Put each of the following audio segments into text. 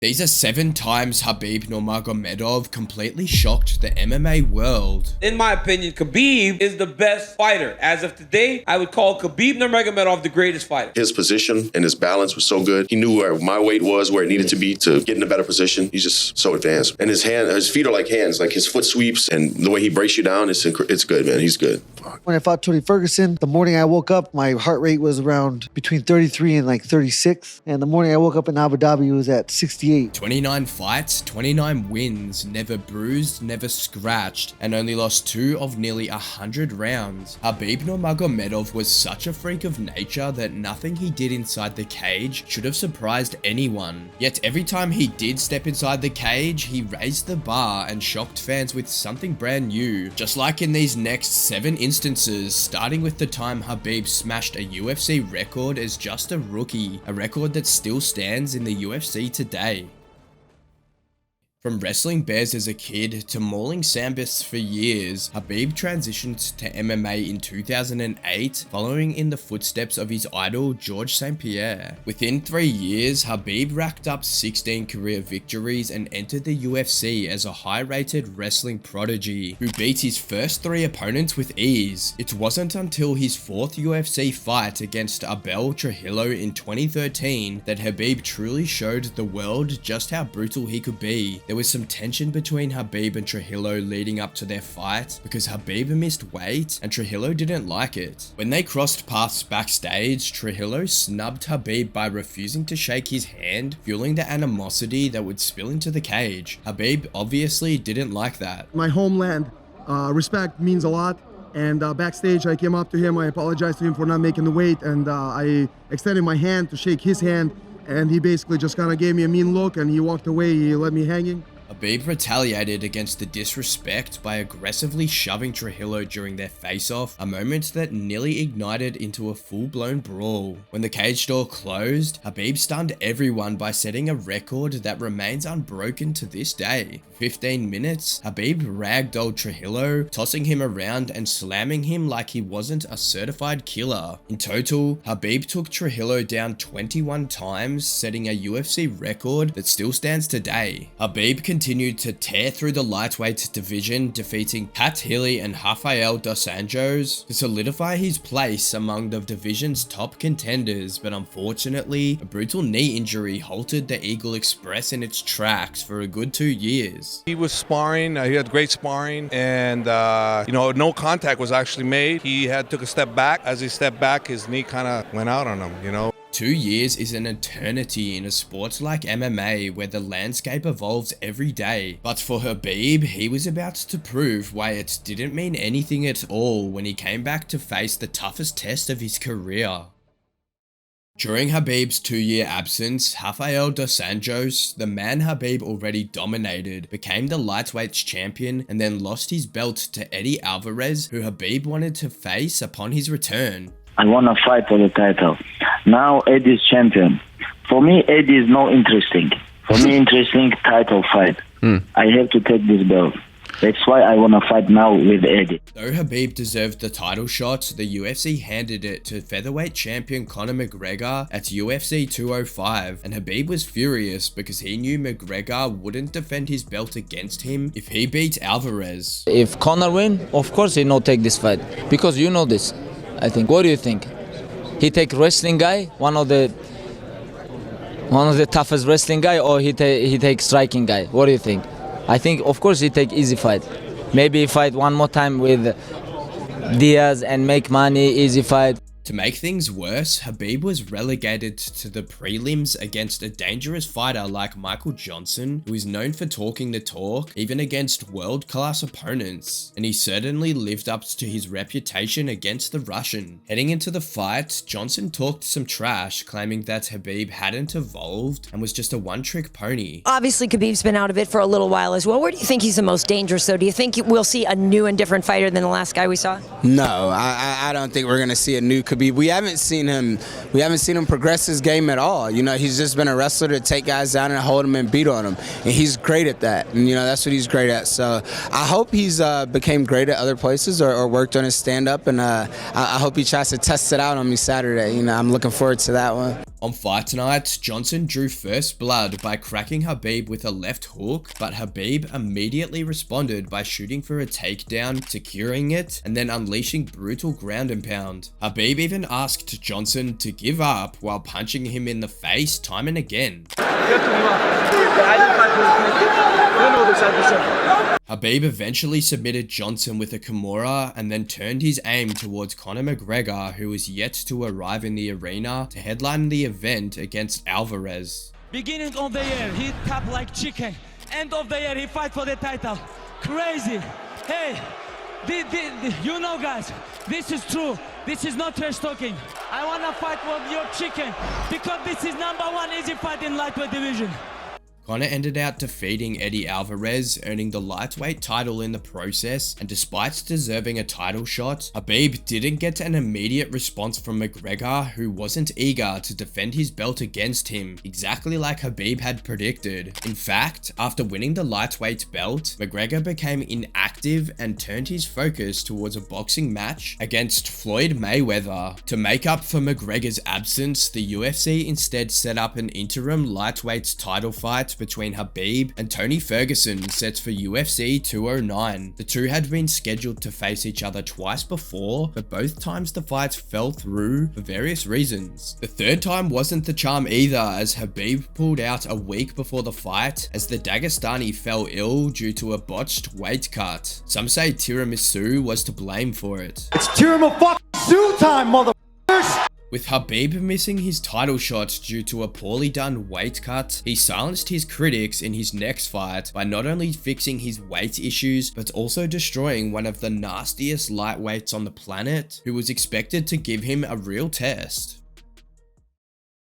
These are 7 times Khabib Nurmagomedov completely shocked the MMA world. In my opinion, Khabib is the best fighter. As of today, I would call Khabib Nurmagomedov the greatest fighter. His position and his balance was so good. He knew where my weight was, where it needed to be to get in a better position. He's just so advanced. And his feet are like hands, like his foot sweeps and the way he breaks you down, it's good, man. He's good. When I fought Tony Ferguson, the morning I woke up, my heart rate was around between 33 and like 36. And the morning I woke up in Abu Dhabi, it was at 68. 29 fights, 29 wins, never bruised, never scratched, and only lost 2 of nearly 100 rounds. Khabib Nurmagomedov was such a freak of nature that nothing he did inside the cage should have surprised anyone. Yet every time he did step inside the cage, he raised the bar and shocked fans with something brand new. Just like in these next 7 instances, starting with the time Khabib smashed a UFC record as just a rookie, a record that still stands in the UFC today. From wrestling bears as a kid to mauling sambists for years, Khabib transitioned to MMA in 2008, following in the footsteps of his idol George St. Pierre. Within 3 years, Khabib racked up 16 career victories and entered the UFC as a high-rated wrestling prodigy, who beat his first 3 opponents with ease. It wasn't until his 4th UFC fight against Abel Trujillo in 2013 that Khabib truly showed the world just how brutal he could be. There was some tension between Khabib and Trujillo leading up to their fight because Khabib missed weight and Trujillo didn't like it. When they crossed paths backstage, Trujillo snubbed Khabib by refusing to shake his hand, fueling the animosity that would spill into the cage. Khabib obviously didn't like that. My homeland, respect means a lot. And backstage, I came up to him, I apologized to him for not making the weight, and I extended my hand to shake his hand. And he basically just kind of gave me a mean look and he walked away. He left me hanging. Khabib retaliated against the disrespect by aggressively shoving Trujillo during their face-off, a moment that nearly ignited into a full-blown brawl. When the cage door closed, Khabib stunned everyone by setting a record that remains unbroken to this day. For 15 minutes, Khabib ragdolled Trujillo, tossing him around and slamming him like he wasn't a certified killer. In total, Khabib took Trujillo down 21 times, setting a UFC record that still stands today. Khabib continued to tear through the lightweight division, defeating Pat Healy and Rafael dos Anjos to solidify his place among the division's top contenders, but unfortunately, a brutal knee injury halted the Eagle Express in its tracks for a good 2 years. He was sparring, he had great sparring, and no contact was actually made. He took a step back. As he stepped back, his knee kind of went out on him, 2 years is an eternity in a sport like MMA where the landscape evolves every day. But for Khabib, he was about to prove why it didn't mean anything at all when he came back to face the toughest test of his career. During Khabib's 2-year absence, Rafael dos Anjos, the man Khabib already dominated, became the lightweight champion and then lost his belt to Eddie Alvarez, who Khabib wanted to face upon his return. I want to fight for the title. Now Eddie is champion. For me, Eddie is not interesting. For me, interesting title fight. I have to take this belt. That's why I want to fight now with Eddie. Though Khabib deserved the title shot, the UFC handed it to featherweight champion Conor McGregor at UFC 205, and Khabib was furious because he knew McGregor wouldn't defend his belt against him if he beat Alvarez. If Conor win, of course he not take this fight, because you know this. I think. What do you think? He take wrestling guy, one of the toughest wrestling guy, or he take striking guy? What do you think? I think of course he take easy fight. Maybe he fight one more time with Diaz and make money, easy fight. To make things worse, Khabib was relegated to the prelims against a dangerous fighter like Michael Johnson, who is known for talking the talk, even against world-class opponents, and he certainly lived up to his reputation against the Russian. Heading into the fight, Johnson talked some trash, claiming that Khabib hadn't evolved and was just a one-trick pony. Obviously, Khabib's been out of it for a little while as well. Where do you think he's the most dangerous, though? Do you think we'll see a new and different fighter than the last guy we saw? No, I don't think we're going to see a new Khabib Khabib. We haven't seen him progress his game at all. You know, he's just been a wrestler to take guys down and hold them and beat on them, and he's great at that. And you know, that's what he's great at. So I hope he's became great at other places or worked on his stand-up, and I hope he tries to test it out on me Saturday. You know, I'm looking forward to that one. On fight night, Johnson drew first blood by cracking Khabib with a left hook, but Khabib immediately responded by shooting for a takedown, securing it, and then unleashing brutal ground and pound. Khabib even asked Johnson to give up while punching him in the face time and again. Khabib eventually submitted Johnson with a Kimura and then turned his aim towards Conor McGregor, who was yet to arrive in the arena to headline the event against Alvarez. Beginning of the year, he tapped like chicken. End of the year, he fight for the title. Crazy. Hey, you know guys, this is true. This is not trash talking. I wanna fight with your chicken because this is #1 easy fight in lightweight division. Conor ended up defeating Eddie Alvarez, earning the lightweight title in the process, and despite deserving a title shot, Khabib didn't get an immediate response from McGregor, who wasn't eager to defend his belt against him, exactly like Khabib had predicted. In fact, after winning the lightweight belt, McGregor became inactive and turned his focus towards a boxing match against Floyd Mayweather. To make up for McGregor's absence, the UFC instead set up an interim lightweight title fight between Khabib and Tony Ferguson set for UFC 209. The two had been scheduled to face each other twice before, but both times the fights fell through for various reasons. The third time wasn't the charm either, as Khabib pulled out a week before the fight as the Dagestani fell ill due to a botched weight cut. Some say tiramisu was to blame for it. It's tiramisu time, motherfuckers! With Khabib missing his title shot due to a poorly done weight cut, he silenced his critics in his next fight by not only fixing his weight issues, but also destroying one of the nastiest lightweights on the planet, who was expected to give him a real test.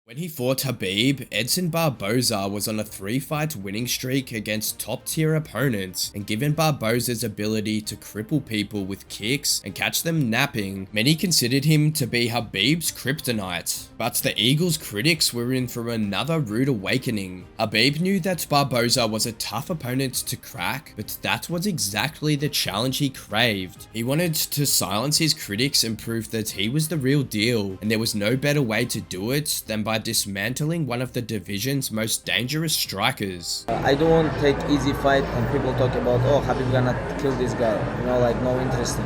When he fought Khabib, Edson Barboza was on a 3-fight winning streak against top-tier opponents, and given Barboza's ability to cripple people with kicks and catch them napping, many considered him to be Khabib's kryptonite. But the Eagles' critics were in for another rude awakening. Khabib knew that Barboza was a tough opponent to crack, but that was exactly the challenge he craved. He wanted to silence his critics and prove that he was the real deal, and there was no better way to do it than by dismantling one of the division's most dangerous strikers. I don't want to take easy fight and people talk about, oh, Khabib gonna kill this guy, you know, like no interesting.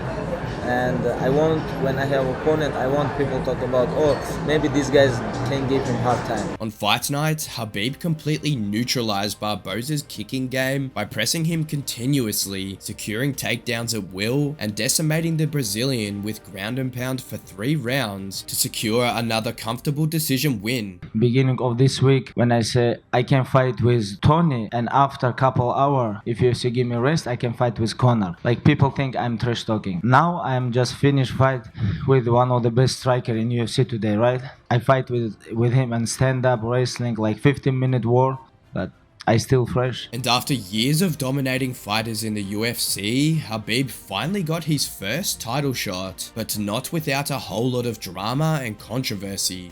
And I want, when I have opponent, I want people to talk about, oh, maybe these guys can give him hard time. On fight night, Khabib completely neutralized Barboza's kicking game by pressing him continuously, securing takedowns at will, and decimating the Brazilian with ground and pound for 3 rounds to secure another comfortable decision win. Beginning of this week, when I say I can fight with Tony, and after a couple hours, if UFC give me rest, I can fight with Conor. Like people think I'm trash talking. Now I'm just finished fight with one of the best striker in UFC today, right? I fight with him and stand up wrestling like 15-minute war, but I still fresh. And after years of dominating fighters in the UFC, Khabib finally got his first title shot, but not without a whole lot of drama and controversy.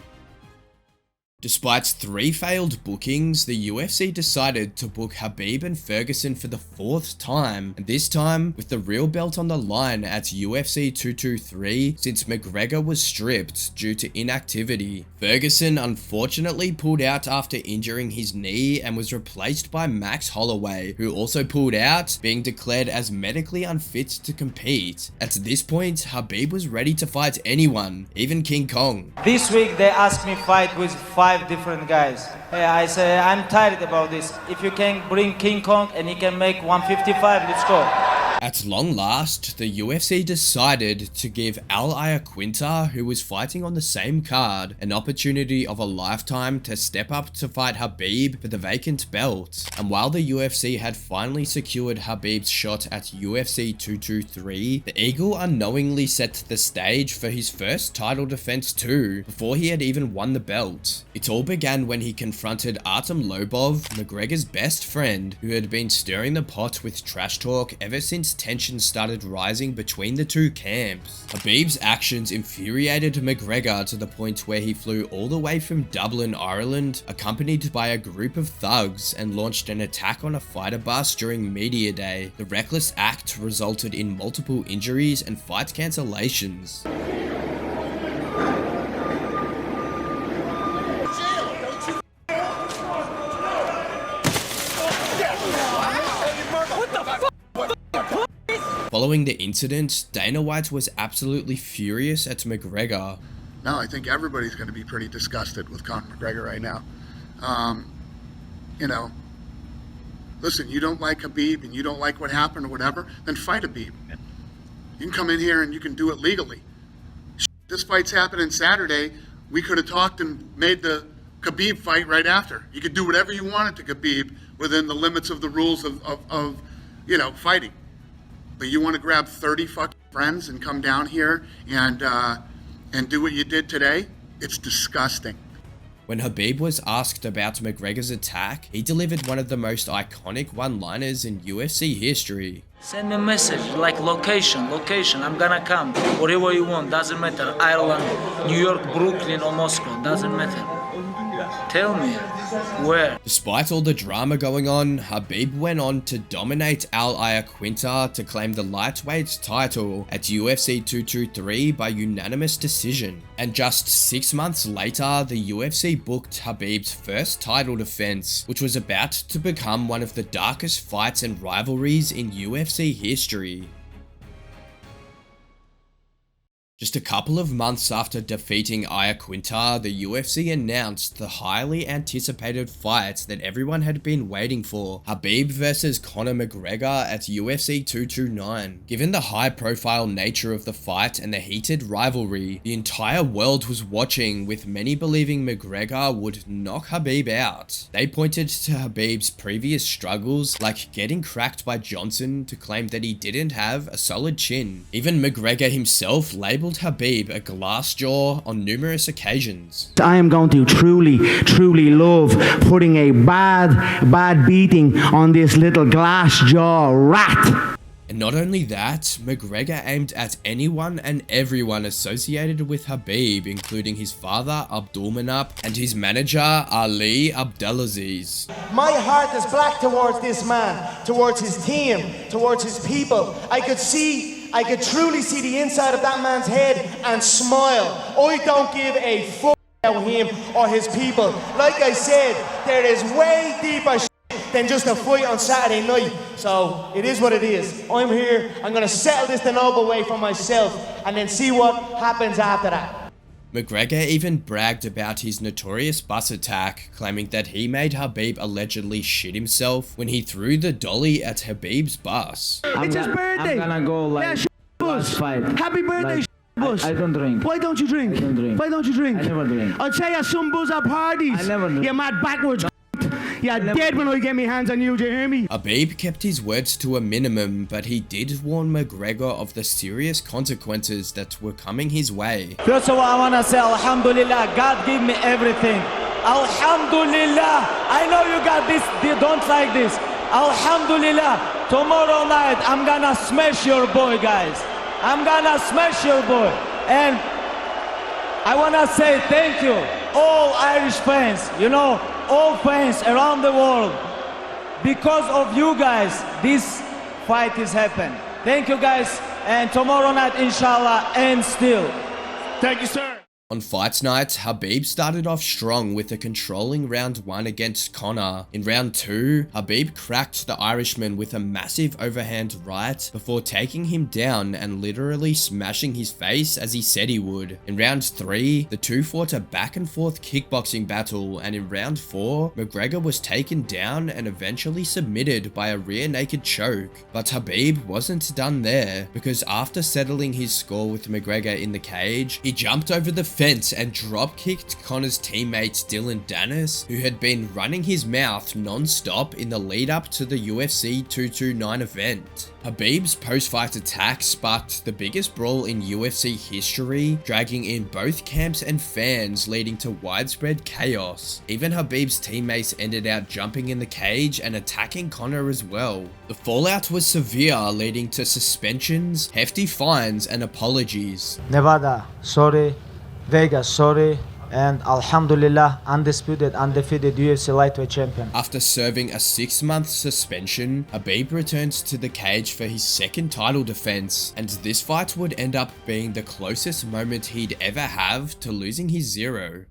Despite 3 failed bookings, the UFC decided to book Khabib and Ferguson for the 4th time, and this time with the real belt on the line at UFC 223 since McGregor was stripped due to inactivity. Ferguson unfortunately pulled out after injuring his knee and was replaced by Max Holloway, who also pulled out, being declared as medically unfit to compete. At this point, Khabib was ready to fight anyone, even King Kong. This week they asked me fight with 5 different guys. Hey, I say I'm tired about this. If you can bring King Kong and he can make 155, let's go. At long last, the UFC decided to give Al Iaquinta, who was fighting on the same card, an opportunity of a lifetime to step up to fight Khabib for the vacant belt. And while the UFC had finally secured Khabib's shot at UFC 223, the Eagle unknowingly set the stage for his first title defense too, before he had even won the belt. It all began when he confronted Artem Lobov, McGregor's best friend, who had been stirring the pot with trash talk ever since intense tension started rising between the two camps. Khabib's actions infuriated McGregor to the point where he flew all the way from Dublin, Ireland, accompanied by a group of thugs, and launched an attack on a fighter bus during media day. The reckless act resulted in multiple injuries and fight cancellations. Following the incident, Dana White was absolutely furious at McGregor. No, I think everybody's going to be pretty disgusted with Conor McGregor right now. You know, listen, you don't like Khabib and you don't like what happened or whatever, then fight Khabib. You can come in here and you can do it legally. This fight's happening Saturday. We could have talked and made the Khabib fight right after. You could do whatever you wanted to Khabib within the limits of the rules of you know, fighting. But you want to grab 30 fucking friends and come down here and do what you did today? It's disgusting. When Khabib was asked about McGregor's attack, he delivered one of the most iconic one-liners in UFC history. Send me a message, like location, I'm gonna come. Whatever you want, doesn't matter. Ireland, New York, Brooklyn or Moscow, doesn't matter. Tell me, where? Despite all the drama going on, Khabib went on to dominate Iaquinta to claim the lightweight title at UFC 223 by unanimous decision. And just 6 months later, the UFC booked Khabib's first title defense, which was about to become one of the darkest fights and rivalries in UFC history. Just a couple of months after defeating Iaquinta, the UFC announced the highly anticipated fight that everyone had been waiting for, Khabib versus Conor McGregor at UFC 229. Given the high-profile nature of the fight and the heated rivalry, the entire world was watching, with many believing McGregor would knock Khabib out. They pointed to Khabib's previous struggles, like getting cracked by Johnson, to claim that he didn't have a solid chin. Even McGregor himself labeled Khabib a glass jaw on numerous occasions. I am going to truly love putting a bad beating on this little glass jaw rat. And not only that, McGregor aimed at anyone and everyone associated with Khabib, including his father Abdulmanap and his manager Ali Abdelaziz. My heart is black towards this man, towards his team, towards his people. I could truly see the inside of that man's head and smile. I don't give a fuck about him or his people. Like I said, there is way deeper shit than just a fight on Saturday night. So it is what it is. I'm here, I'm gonna settle this the noble way for myself and then see what happens after that. McGregor even bragged about his notorious bus attack, claiming that he made Khabib allegedly shit himself when he threw the dolly at Khabib's bus. It's his birthday! I'm gonna go like bus. Fight. Happy birthday, Like, bus. I don't drink. Why don't you drink? I don't drink. Why don't you drink? I never drink. I'd say you're some buzz at parties. I never drink. You're mad backwards. You're dead when I get my hands on you, do you hear me? Khabib kept his words to a minimum, but he did warn McGregor of the serious consequences that were coming his way. First of all, I want to say Alhamdulillah, God give me everything. Alhamdulillah, I know you got this, they don't like this. Alhamdulillah, tomorrow night I'm gonna smash your boy, guys. I'm gonna smash your boy. And I want to say thank you, all Irish fans, you know, all fans around the world. Because of you guys, this fight is happening. Thank you guys, and tomorrow night, inshallah, and still. Thank you, sir. On fight night, Khabib started off strong with a controlling round 1 against Conor. In round 2, Khabib cracked the Irishman with a massive overhand right before taking him down and literally smashing his face as he said he would. In round 3, the two fought a back and forth kickboxing battle, and in round 4, McGregor was taken down and eventually submitted by a rear naked choke. But Khabib wasn't done there, because after settling his score with McGregor in the cage, he jumped over the defense and drop-kicked Conor's teammate Dylan Dennis, who had been running his mouth non-stop in the lead-up to the UFC 229 event. Khabib's post-fight attack sparked the biggest brawl in UFC history, dragging in both camps and fans, leading to widespread chaos. Even Khabib's teammates ended up jumping in the cage and attacking Conor as well. The fallout was severe, leading to suspensions, hefty fines, and apologies. Nevada, sorry. Vegas, sorry. And Alhamdulillah, undisputed, undefeated UFC lightweight champion. After serving a 6-month suspension, Khabib returns to the cage for his second title defense, and this fight would end up being the closest moment he'd ever have to losing his zero.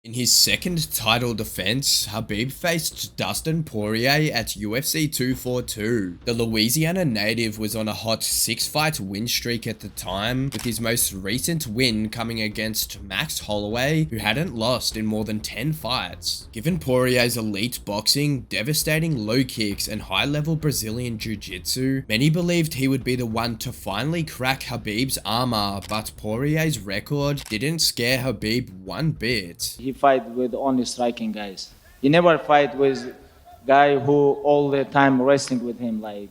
In his second title defense, Khabib faced Dustin Poirier at UFC 242. The Louisiana native was on a hot 6-fight win streak at the time, with his most recent win coming against Max Holloway, who hadn't lost in more than 10 fights. Given Poirier's elite boxing, devastating low kicks, and high-level Brazilian jiu-jitsu, many believed he would be the one to finally crack Khabib's armor, but Poirier's record didn't scare Khabib one bit. He fight with only striking guys. He never fight with guy who all the time wrestling with him like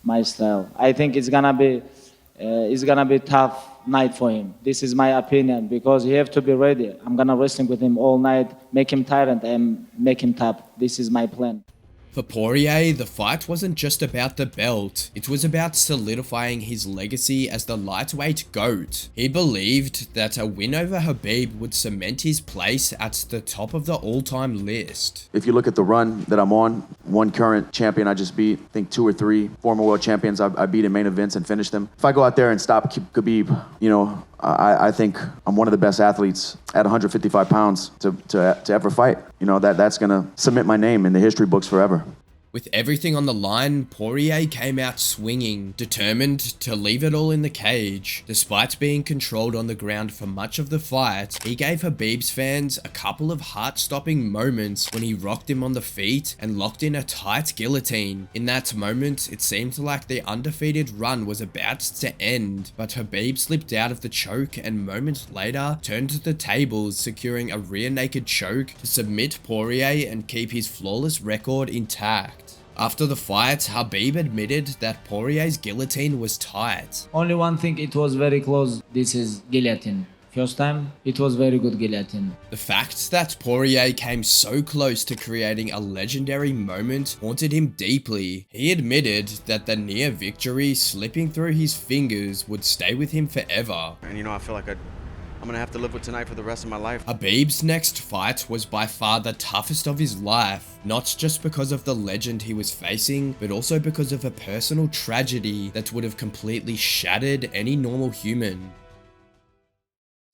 my style. I think it's gonna be tough night for him. This is my opinion because he have to be ready. I'm gonna wrestling with him all night, make him tired and make him tough. This is my plan. For Poirier, the fight wasn't just about the belt, it was about solidifying his legacy as the lightweight GOAT. He believed that a win over Khabib would cement his place at the top of the all-time list. If you look at the run that I'm on, one current champion I just beat, I think 2 or 3 former world champions I beat in main events and finished them. If I go out there and stop Khabib, you know, I think I'm one of the best athletes at 155 pounds to ever fight. You know, that's gonna cement my name in the history books forever. With everything on the line, Poirier came out swinging, determined to leave it all in the cage. Despite being controlled on the ground for much of the fight, he gave Khabib's fans a couple of heart-stopping moments when he rocked him on the feet and locked in a tight guillotine. In that moment, it seemed like the undefeated run was about to end, but Khabib slipped out of the choke and moments later turned the tables, securing a rear naked choke to submit Poirier and keep his flawless record intact. After the fight, Khabib admitted that Poirier's guillotine was tight. Only one thing, it was very close. This is guillotine. First time, it was very good guillotine. The fact that Poirier came so close to creating a legendary moment haunted him deeply. He admitted that the near victory slipping through his fingers would stay with him forever. And you know, I feel like I'm gonna have to live with tonight for the rest of my life. Khabib's next fight was by far the toughest of his life, not just because of the legend he was facing, but also because of a personal tragedy that would have completely shattered any normal human.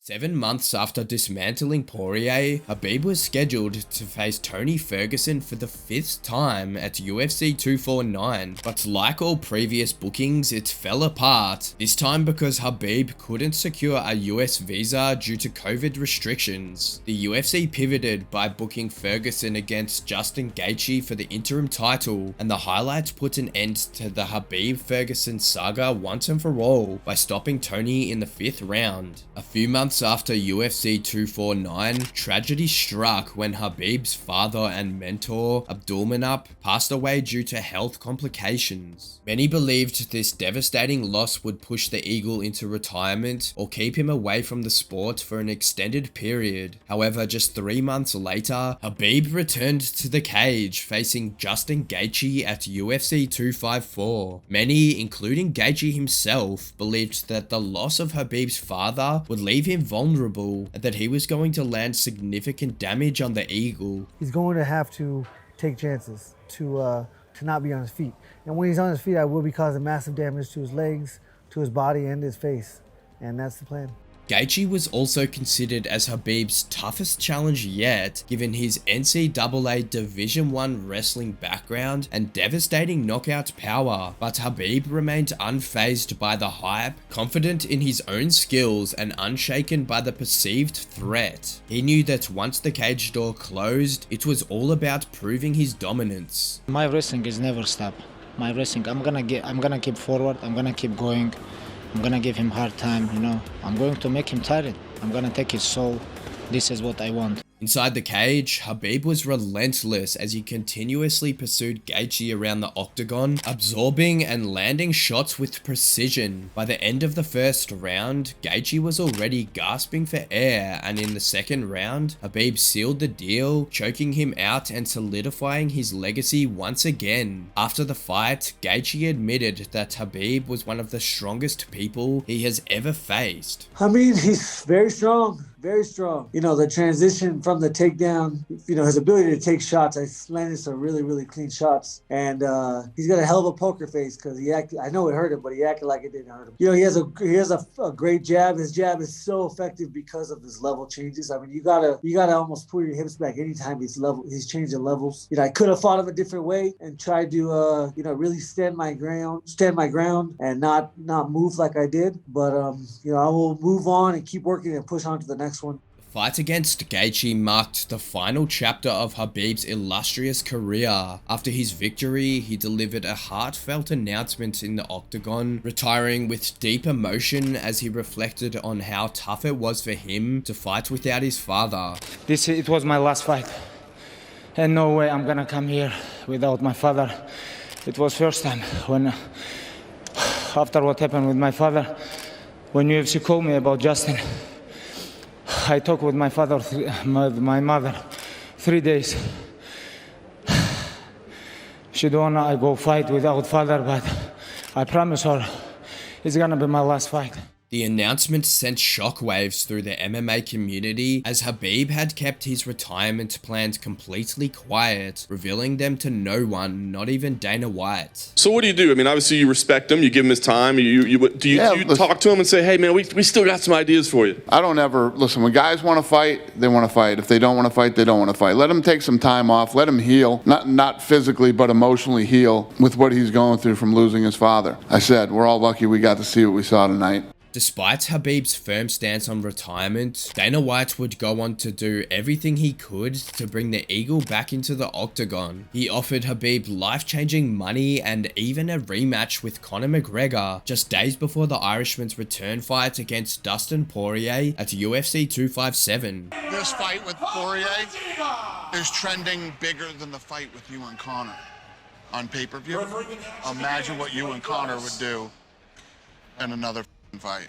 7 months after dismantling Poirier, Khabib was scheduled to face Tony Ferguson for the 5th time at UFC 249, but like all previous bookings, it fell apart, this time because Khabib couldn't secure a US visa due to COVID restrictions. The UFC pivoted by booking Ferguson against Justin Gaethje for the interim title, and the highlight put an end to the Khabib-Ferguson saga once and for all by stopping Tony in the 5th round. A few months after UFC 249, tragedy struck when Khabib's father and mentor, Abdulmanap, passed away due to health complications. Many believed this devastating loss would push the Eagle into retirement or keep him away from the sport for an extended period. However, just 3 months later, Khabib returned to the cage, facing Justin Gaethje at UFC 254. Many, including Gaethje himself, believed that the loss of Khabib's father would leave him vulnerable and that he was going to land significant damage on the Eagle. He's going to have to take chances to not be on his feet. And when he's on his feet, I will be causing massive damage to his legs, to his body, and his face. And that's the plan. Gaethje was also considered as Khabib's toughest challenge yet, given his NCAA Division I wrestling background and devastating knockout power, but Khabib remained unfazed by the hype, confident in his own skills and unshaken by the perceived threat. He knew that once the cage door closed, it was all about proving his dominance. My wrestling is never stop. My wrestling, I'm gonna keep forward, I'm gonna keep going. I'm gonna give him hard time, you know. I'm going to make him tired. I'm gonna take his soul. This is what I want. Inside the cage, Khabib was relentless as he continuously pursued Gaethje around the octagon, absorbing and landing shots with precision. By the end of the first round, Gaethje was already gasping for air, and in the second round, Khabib sealed the deal, choking him out and solidifying his legacy once again. After the fight, Gaethje admitted that Khabib was one of the strongest people he has ever faced. I mean, he's very strong. Very strong. You know, the transition from the takedown, you know, his ability to take shots. I landed some really, really clean shots. And he's got a hell of a poker face because he acted, I know it hurt him, but he acted like it didn't hurt him. You know, he has a great jab. His jab is so effective because of his level changes. I mean, you gotta almost pull your hips back anytime he's changing levels. You know, I could have fought him a different way and tried to you know, really stand my ground and not move like I did. But you know, I will move on and keep working and push on to the next one. The fight against Gaethje marked the final chapter of Khabib's illustrious career. After his victory, he delivered a heartfelt announcement in the octagon, retiring with deep emotion as he reflected on how tough it was for him to fight without his father. It was my last fight. And no way I'm gonna come here without my father. It was first time when, after what happened with my father, when UFC called me about Justin, I talked with my father, my mother, 3 days. She don't wanna I go fight without father, but I promise her it's gonna be my last fight. The announcement sent shockwaves through the MMA community as Khabib had kept his retirement plans completely quiet, revealing them to no one, not even Dana White. So what do you do? I mean, obviously you respect him, you give him his time, do you talk to him and say, hey man, we still got some ideas for you? I don't ever, listen, when guys want to fight, they want to fight. If they don't want to fight, they don't want to fight. Let them take some time off, let him heal, not physically, but emotionally heal with what he's going through from losing his father. I said, we're all lucky we got to see what we saw tonight. Despite Khabib's firm stance on retirement, Dana White would go on to do everything he could to bring the Eagle back into the octagon. He offered Khabib life-changing money and even a rematch with Conor McGregor just days before the Irishman's return fight against Dustin Poirier at UFC 257. This fight with Poirier is trending bigger than the fight with you and Conor on pay-per-view. Imagine what you and Conor would do in another fight.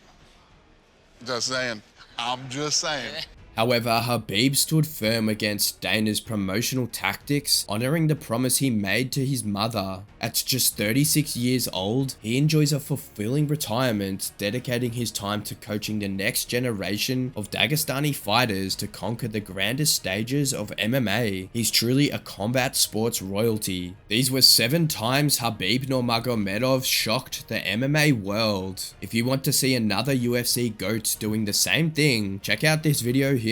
Just saying. I'm just saying. However, Khabib stood firm against Dana's promotional tactics, honoring the promise he made to his mother. At just 36 years old, he enjoys a fulfilling retirement, dedicating his time to coaching the next generation of Dagestani fighters to conquer the grandest stages of MMA. He's truly a combat sports royalty. These were 7 times Khabib Nurmagomedov shocked the MMA world. If you want to see another UFC GOAT doing the same thing, check out this video here.